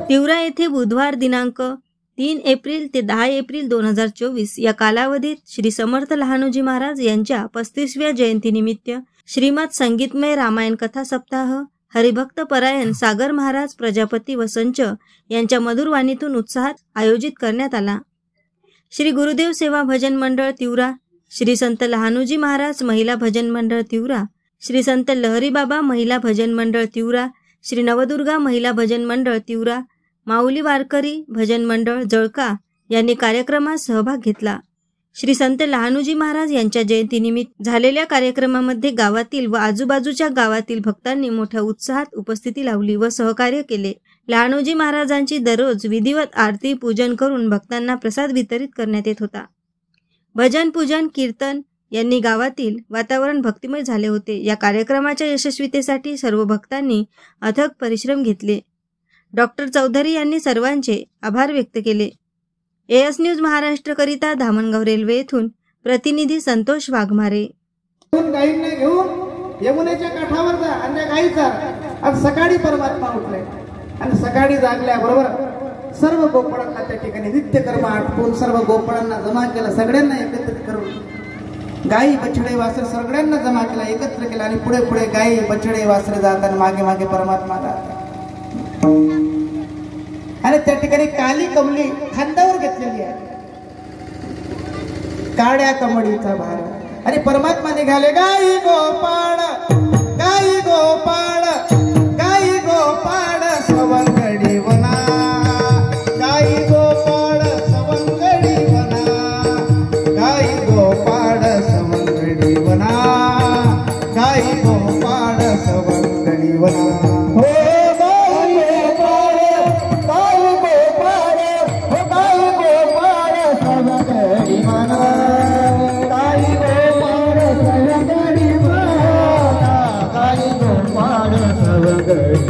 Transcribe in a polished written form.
तिवरा येथे बुधवार दिनांक 3 एप्रिल ते 10 एप्रिल 2024 या कालावधीत श्री समर्थ लहानोजी महाराज यांच्या 35व्या जयंतीनिमित्त श्रीमद संगीतमय रामायण कथा सप्ताह हरिभक्त परायण सागर महाराज प्रजापती व संच यांच्या मधुर वाणीतून उत्साहात आयोजित करण्यात आला। श्री गुरुदेव सेवा भजन मंडळ तिवरा, श्री संत लहानोजी महाराज महिला भजन मंडळ तिवरा, श्री संत लहरी बाबा महिला भजन मंडळ तिवरा, श्री नवदुर्गा महिला भजन मंडळ तिवरा, माऊली वारकरी भजन मंडळ जळका यांनी कार्यक्रमात सहभाग घेतला। श्री संत लहानोजी महाराज यांच्या जयंतीनिमित्त झालेल्या कार्यक्रमामध्ये गावातील व आजूबाजूच्या गावातील भक्तांनी मोठ्या उत्साहात उपस्थिती लावली व सहकार्य केले। लहानोजी महाराजांची दररोज विधिवत आरती पूजन करून भक्तांना प्रसाद वितरित करण्यात येत होता। भजन पूजन कीर्तन यांनी गावातील वातावरण भक्तिमय झाले होते। या कार्यक्रमाच्या यशस्वीतेसाठी सर्व भक्तांनी अथक परिश्रम घेतले। डॉक्टर चौधरी यांनी सर्वांचे आभार व्यक्त केले। एएस न्यूज महाराष्ट्र करिता धामणगाव रेल्वे येथून प्रतिनिधी संतोष वाघमारे। गायींना घेऊन यमुनेच्या काठावर जा आणि गायीचा आज सकाळी परमात्मा उठले आणि सकाळी जागल्याबरोबर सर्व गोपाळांना त्या ठिकाणी नित्यकर्म आटपून सर्व गोपाळांना जमा केलं, सगळ्यांना एकत्रित करून गायी बछडे वासरे सगळ्यांना जमा केला, एकत्र केला आणि पुढे पुढे गायी बछडे वासरे जातात, मागे मागे परमात्मा जातात आणि त्या ठिकाणी काली कमली खांद्यावर घेतलेली आहे, काळ्या कमळीचा भार आणि परमात्मा निघाले गाई गोपाळ गाई गोपाळ गाई गोपाळ सवंगडी वना गाई गोपाळ सवंगडी वना गाई गोपाळ सवंगडी वना गाई गोपाळ सवंगडी वना Good.